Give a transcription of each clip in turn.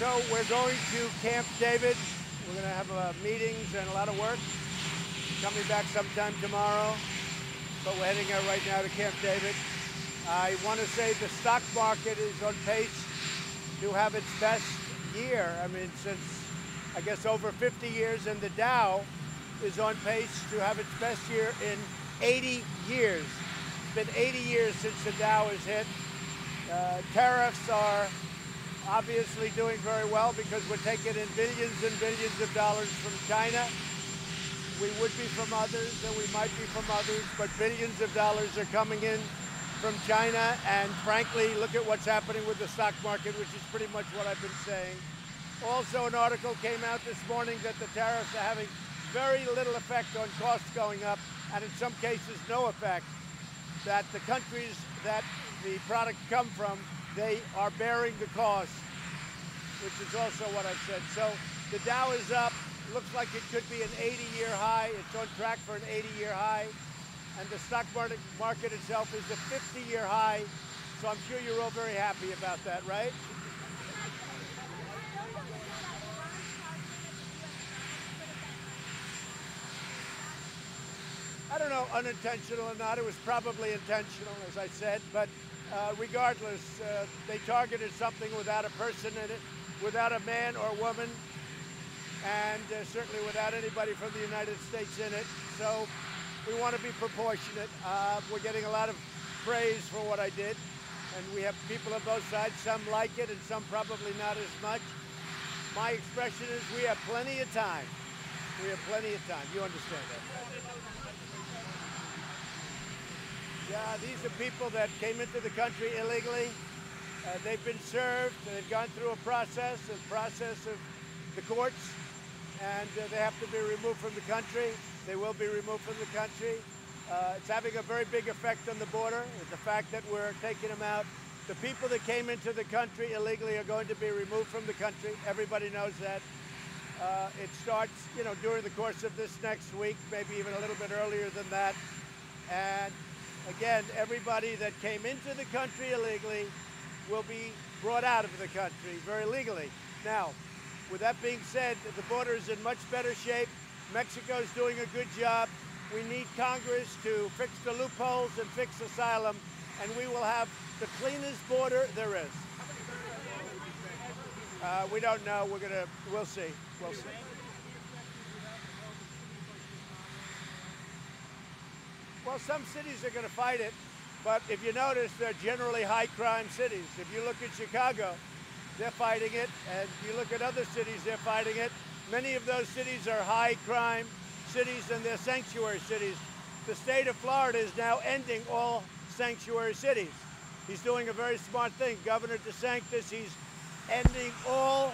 So we're going to Camp David. We're going to have meetings and a lot of work. Coming back sometime tomorrow, but we're heading out right now to Camp David. I want to say the stock market is on pace to have its best year. I mean, since I guess over 50 years, and the Dow is on pace to have its best year in 80 years. It's been 80 years since the Dow has hit. Tariffs are obviously doing very well because we're taking in billions and billions of dollars from China. We would be from others, and we might be from others, but billions of dollars are coming in from China. And frankly, look at what's happening with the stock market, which is pretty much what I've been saying. Also, an article came out this morning that the tariffs are having very little effect on costs going up, and in some cases, no effect. That the countries that the products come from, they are bearing the cost, which is also what I've said. So the Dow is up. Looks like it could be an 80-year high. It's on track for an 80-year high. And the stock market itself is a 50-year high. So I'm sure you're all very happy about that, right? I don't know, unintentional or not. It was probably intentional, as I said. But regardless, they targeted something without a person in it, without a man or woman, and certainly without anybody from the United States in it. So we want to be proportionate. We're getting a lot of praise for what I did, and we have people on both sides. Some like it, and some probably not as much. My expression is we have plenty of time. We have plenty of time. You understand that? Yeah, these are people that came into the country illegally. They've been served. They've gone through a process of the courts, and they have to be removed from the country. They will be removed from the country. It's having a very big effect on the border. The fact that we're taking them out. The people that came into the country illegally are going to be removed from the country. Everybody knows that. It starts, during the course of this next week, maybe even a little bit earlier than that. And again, everybody that came into the country illegally will be brought out of the country very legally. Now, with that being said, the border is in much better shape. Mexico's doing a good job. We need Congress to fix the loopholes and fix asylum, and we will have the cleanest border there is. We don't know. We'll see. We'll see. Well, some cities are going to fight it, but if you notice, they're generally high-crime cities. If you look at Chicago, they're fighting it, and you look at other cities, they're fighting it. Many of those cities are high-crime cities, and they're sanctuary cities. The state of Florida is now ending all sanctuary cities. He's doing a very smart thing. Governor DeSantis, he's ending all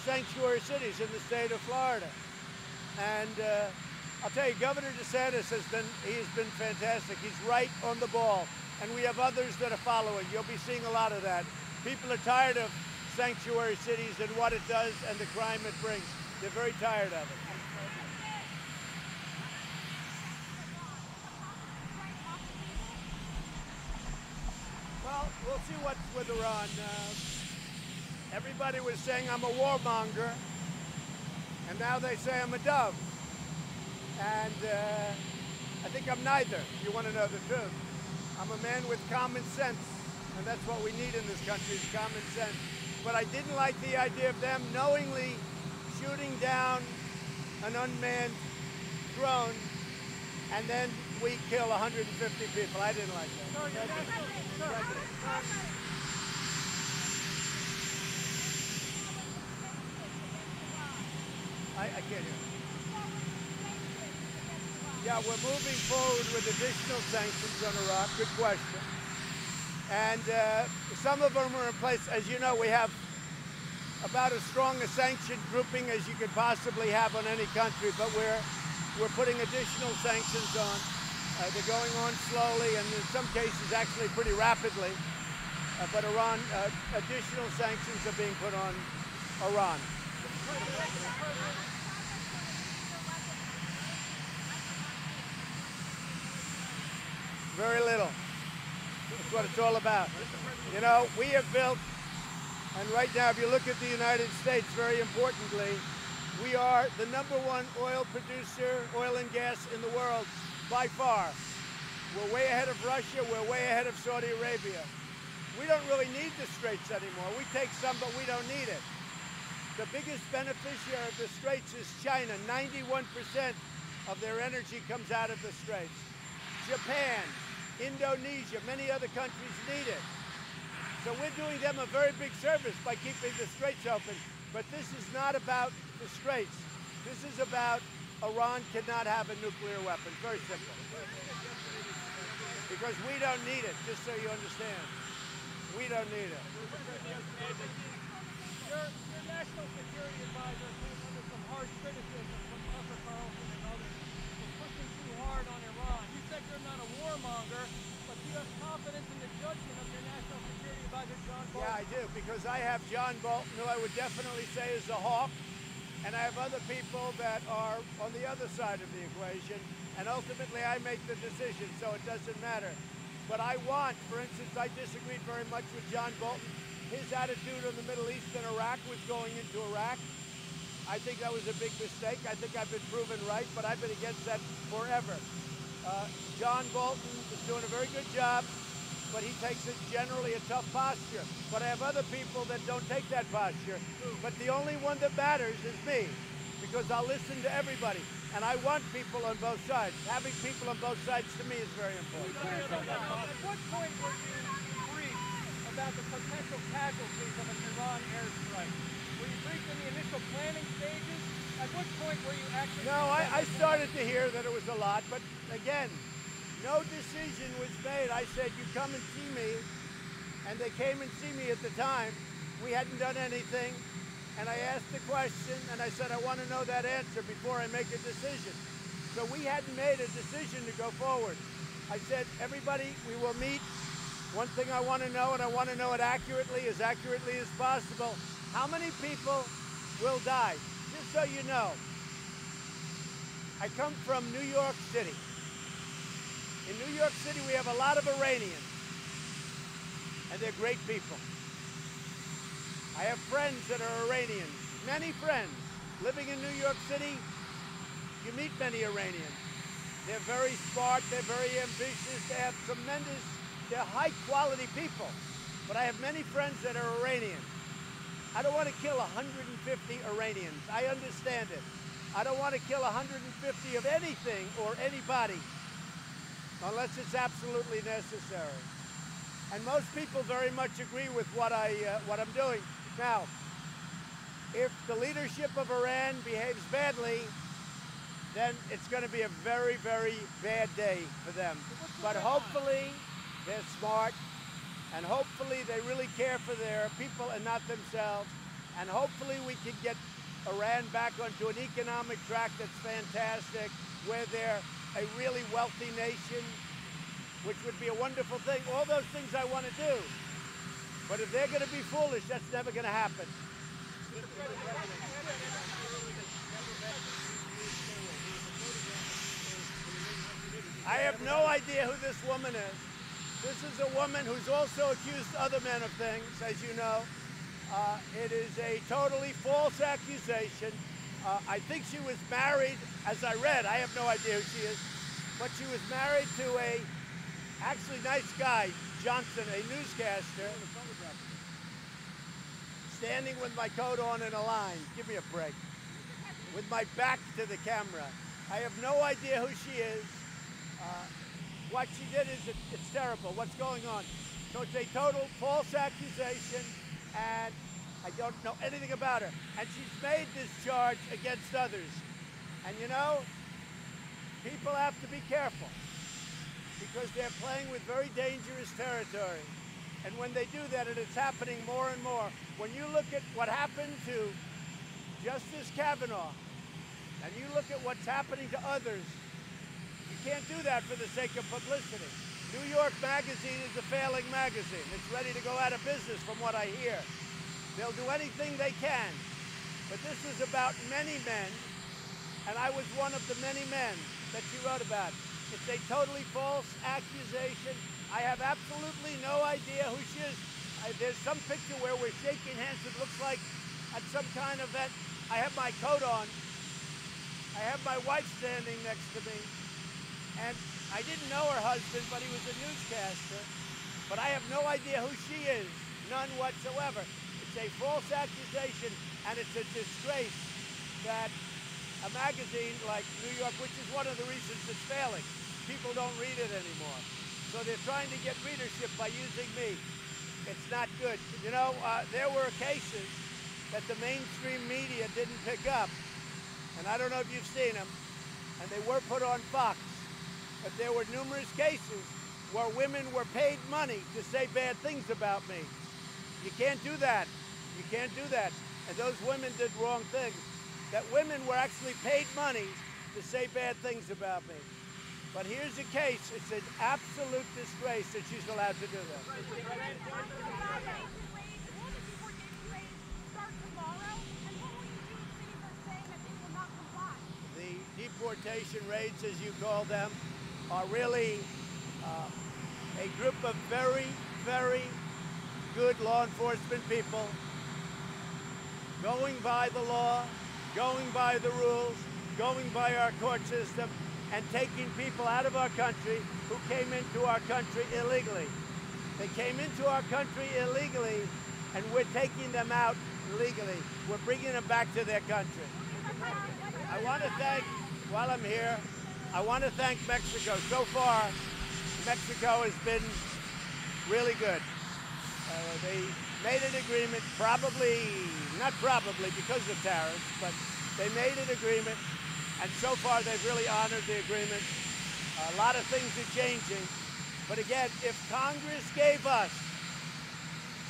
sanctuary cities in the state of Florida. And I'll tell you, Governor DeSantis has been fantastic. He's right on the ball, and we have others that are following. You'll be seeing a lot of that. People are tired of sanctuary cities and what it does and the crime it brings. They're very tired of it. Well, we'll see what's with Iran. Everybody was saying I'm a warmonger, and now they say I'm a dove. And I think I'm neither, if you want to know the truth. I'm a man with common sense, and that's what we need in this country, is common sense. But I didn't like the idea of them knowingly shooting down an unmanned drone, and then we kill 150 people. I didn't like that. I can't hear. Yeah, we're moving forward with additional sanctions on Iraq. Good question. And some of them are in place. As you know, we have about as strong a sanction grouping as you could possibly have on any country, but we're putting additional sanctions on. They're going on slowly, and in some cases actually pretty rapidly. But Iran, additional sanctions are being put on Iran. Very little. That's what it's all about. You know, we have built And right now, if you look at the United States, very importantly, we are the #1 oil producer, oil and gas in the world by far. We're way ahead of Russia. We're way ahead of Saudi Arabia. We don't really need the Straits anymore. We take some, but we don't need it. The biggest beneficiary of the Straits is China. 91% of their energy comes out of the Straits. Japan, Indonesia, many other countries need it. So we're doing them a very big service by keeping the Straits open. But this is not about the Straits. This is about Iran cannot have a nuclear weapon. Very simple. Because we don't need it, just so you understand. We don't need it. Your national security advisor came under some harsh criticism from Tucker Carlson and others for pushing too hard on Iran. You said you're not a warmonger, but do you have confidence in the judgment of your national security advisor, John Bolton? Yeah, I do, because I have John Bolton, who I would definitely say is a hawk, and I have other people that are on the other side of the equation, and ultimately I make the decision, so it doesn't matter. But I want, for instance, I disagreed very much with John Bolton. His attitude on the Middle East and Iraq was going into Iraq. I think that was a big mistake. I think I've been proven right, but I've been against that forever. John Bolton is doing a very good job, but he takes generally a tough posture. But I have other people that don't take that posture. But the only one that matters is me, because I'll listen to everybody. And I want people on both sides. Having people on both sides to me is very important. At what point were you briefed about the potential casualties of an Iran airstrike? Were you briefed in the initial planning stages? At what point were you actually... No, I started to hear that it was a lot, but again, no decision was made. I said, you come and see me, and they came and see me at the time. We hadn't done anything. And I asked the question, and I said, I want to know that answer before I make a decision. So we hadn't made a decision to go forward. I said, everybody, we will meet. One thing I want to know, and I want to know it accurately as possible, how many people will die? Just so you know, I come from New York City. In New York City, we have a lot of Iranians, and they're great people. I have friends that are Iranians, many friends. Living in New York City, you meet many Iranians. They're very smart, they're very ambitious, they have they're high quality people. But I have many friends that are Iranian. I don't want to kill 150 Iranians, I understand it. I don't want to kill 150 of anything or anybody, unless it's absolutely necessary. And most people very much agree with what I'm doing. Now, if the leadership of Iran behaves badly, then it's going to be a very, very bad day for them. But hopefully, they're smart, and hopefully they really care for their people and not themselves. And hopefully we can get Iran back onto an economic track that's fantastic, where they're a really wealthy nation, which would be a wonderful thing. All those things I want to do. But if they're going to be foolish, that's never going to happen. I have no idea who this woman is. This is a woman who's also accused other men of things, as you know. It is a totally false accusation. I think she was married, as I read, I have no idea who she is, but she was married to a actually nice guy, Johnson, a newscaster, standing with my coat on in a line. Give me a break. With my back to the camera. I have no idea who she is. What she did is, it's terrible. What's going on? So it's a total false accusation, and I don't know anything about her. And she's made this charge against others. And you know, people have to be careful, because they're playing with very dangerous territory. And when they do that, and it's happening more and more, when you look at what happened to Justice Kavanaugh, and you look at what's happening to others, you can't do that for the sake of publicity. New York Magazine is a failing magazine. It's ready to go out of business from what I hear. They'll do anything they can. But this is about many men, and I was one of the many men that she wrote about. It's a totally false accusation. I have absolutely no idea who she is. There's some picture where we're shaking hands. It looks like at some kind of event. I have my coat on. I have my wife standing next to me. And I didn't know her husband, but he was a newscaster. But I have no idea who she is. None whatsoever. It's a false accusation, and it's a disgrace that a magazine like New York, which is one of the reasons it's failing, people don't read it anymore. So they're trying to get readership by using me. It's not good. You know, there were cases that the mainstream media didn't pick up, and I don't know if you've seen them, and they were put on Fox, but there were numerous cases where women were paid money to say bad things about me. You can't do that. You can't do that. And those women did wrong things. That women were actually paid money to say bad things about me. But here's the case. It's an absolute disgrace that she's allowed to do that. The deportation raids, as you call them, are really a group of very, very good law enforcement people going by the law, going by the rules, going by our court system, and taking people out of our country who came into our country illegally. They came into our country illegally, and we're taking them out legally. We're bringing them back to their country. I want to thank, while I'm here, I want to thank Mexico. So far, Mexico has been really good. They made an agreement, not probably because of tariffs, but they made an agreement, and so far they've really honored the agreement. A lot of things are changing, but again, if Congress gave us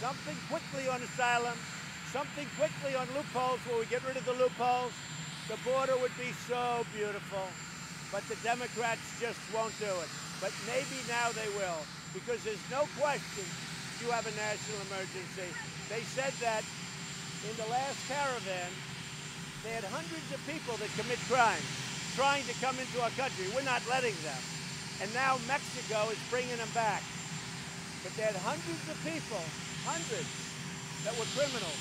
something quickly on asylum, something quickly on loopholes where we get rid of the loopholes, the border would be so beautiful, but the Democrats just won't do it. But maybe now they will, because there's no question you have a national emergency. They said that in the last caravan, they had hundreds of people that commit crimes trying to come into our country. We're not letting them. And now Mexico is bringing them back. But they had hundreds of people, hundreds, that were criminals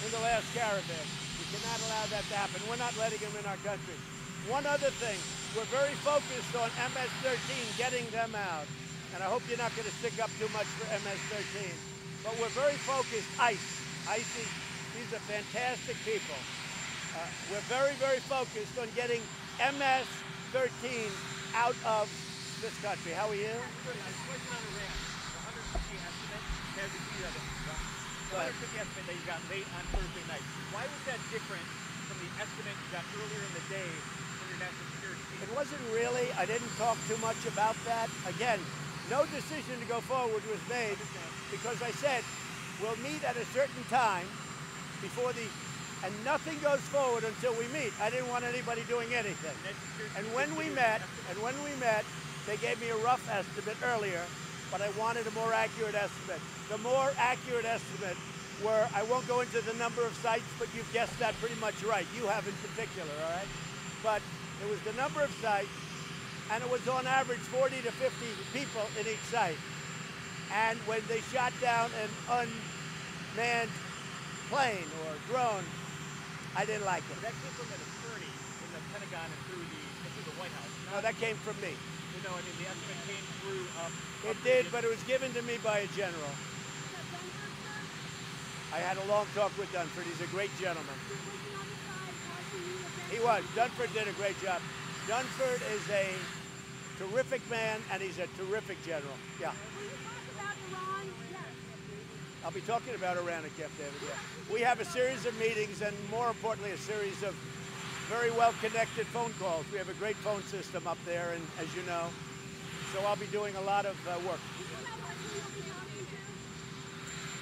in the last caravan. We cannot allow that to happen. We're not letting them in our country. One other thing, we're very focused on MS-13, getting them out. And I hope you're not going to stick up too much for MS-13. But we're very focused, ICE, these are fantastic people. We're very, very focused on getting MS-13 out of this country. How are you? Question on Iran. The 150 estimate, there's a few of them. The 150 estimate that you got late on Thursday night. Why was that different from the estimate you got earlier in the day from your national security team? It wasn't really. I didn't talk too much about that. Again, no decision to go forward was made because I said we'll meet at a certain time before and nothing goes forward until we meet. I didn't want anybody doing anything. And when we met, they gave me a rough estimate earlier, but I wanted a more accurate estimate. The more accurate estimate were, I won't go into the number of sites, but you've guessed that pretty much right. You have in particular, all right? But it was the number of sites, and it was on average 40 to 50 people in each site. And when they shot down an unmanned plane or drone, I didn't like it. That came from an attorney in the Pentagon and through the White House. No, that came from me. No, I mean the estimate came through. It did, but it was given to me by a general. I had a long talk with Dunford. He's a great gentleman. He was. Dunford did a great job. Dunford is a terrific man, and he's a terrific general. Yeah. Will you talk about Iran? Yes. I'll be talking about Iran at Camp David, yeah. We have a series of meetings and, more importantly, a series of very well-connected phone calls. We have a great phone system up there, and as you know, so I'll be doing a lot of work.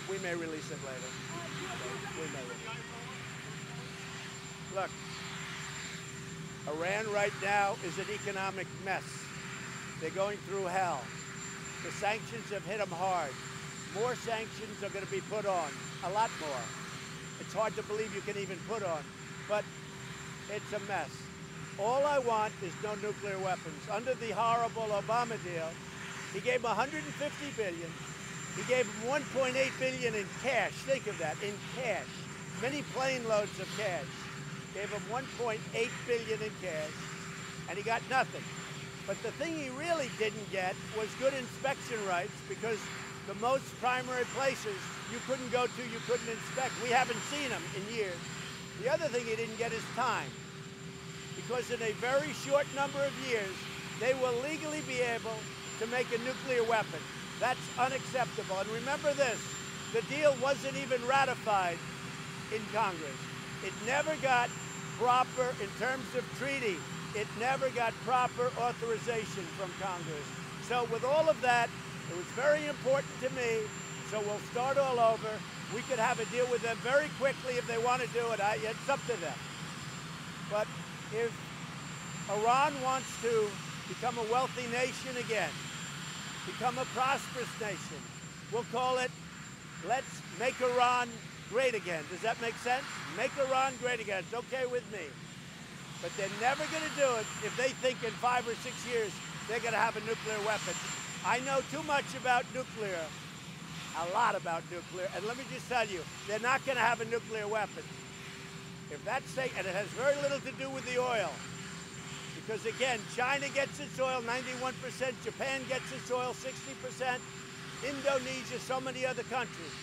We may release it later. We may. Look, Iran right now is an economic mess. They're going through hell. The sanctions have hit them hard. More sanctions are going to be put on, a lot more. It's hard to believe you can even put on, but it's a mess. All I want is no nuclear weapons. Under the horrible Obama deal, he gave $150 billion He gave them 1.8 billion in cash. Think of that, in cash. Many plane loads of cash. Gave him 1.8 billion in cash, and he got nothing. But the thing he really didn't get was good inspection rights, because the most primary places you couldn't go to, you couldn't inspect. We haven't seen them in years. The other thing he didn't get is time, because in a very short number of years, they will legally be able to make a nuclear weapon. That's unacceptable. And remember this, the deal wasn't even ratified in Congress. It never got proper, in terms of treaty, it never got proper authorization from Congress. So with all of that, it was very important to me, so we'll start all over. We could have a deal with them very quickly if they want to do it. It's up to them. But if Iran wants to become a wealthy nation again, become a prosperous nation, we'll call it, let's make Iran great again. Does that make sense? Make Iran great again. It's okay with me. But they're never going to do it if they think in 5 or 6 years they're going to have a nuclear weapon. I know too much about nuclear, a lot about nuclear, and let me just tell you, they're not going to have a nuclear weapon. If that's safe, and it has very little to do with the oil, because again, China gets its oil 91%, Japan gets its oil 60%, Indonesia, so many other countries.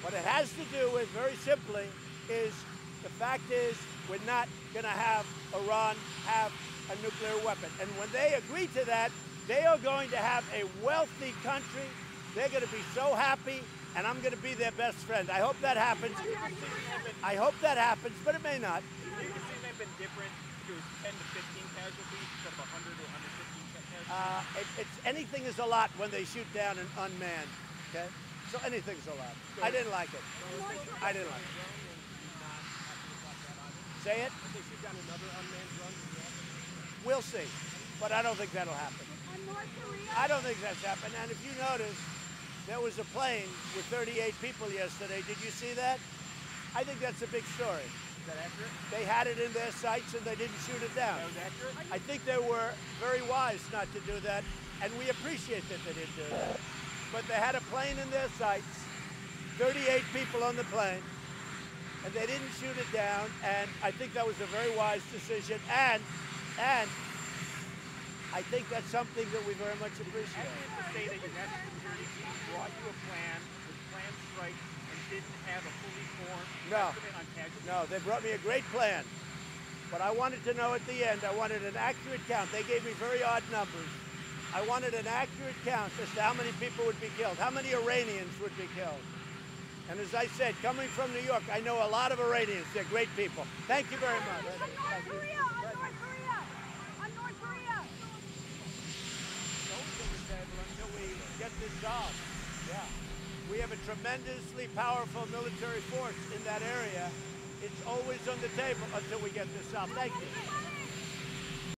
What it has to do with, very simply, is the fact is we're not going to have Iran have a nuclear weapon. And when they agree to that, they are going to have a wealthy country. They're going to be so happy, and I'm going to be their best friend. I hope that happens. I hope that happens, but it may not. Do you think they've been different if it was 10 to 15 casualties instead of 100 to 115 casualties? Anything is a lot when they shoot down an unmanned, okay? So anything's a lot. I didn't like it. I didn't like it. Say it? If they shoot down another unmanned drone, We'll see. But I don't think that'll happen. And North Korea? I don't think that's happened. And if you notice, there was a plane with 38 people yesterday. Did you see that? I think that's a big story. Is that accurate? They had it in their sights and they didn't shoot it down. That was accurate? I think they were very wise not to do that, and we appreciate that they didn't do that. But they had a plane in their sights, 38 people on the plane, and they didn't shoot it down, and I think that was a very wise decision, and I think that's something that we very much appreciate. Accurate to say that your national security team brought you a plan with planned strikes and didn't have a fully formed estimate on casualties? No, they brought me a great plan. But I wanted to know at the end, I wanted an accurate count. They gave me very odd numbers. I wanted an accurate count as to how many people would be killed, how many Iranians would be killed. And as I said, coming from New York, I know a lot of Iranians. They're great people. Thank you very much. On North Korea! On North Korea! On North Korea! Until we get this solved. Yeah. We have a tremendously powerful military force in that area. It's always on the table until we get this solved. Thank you.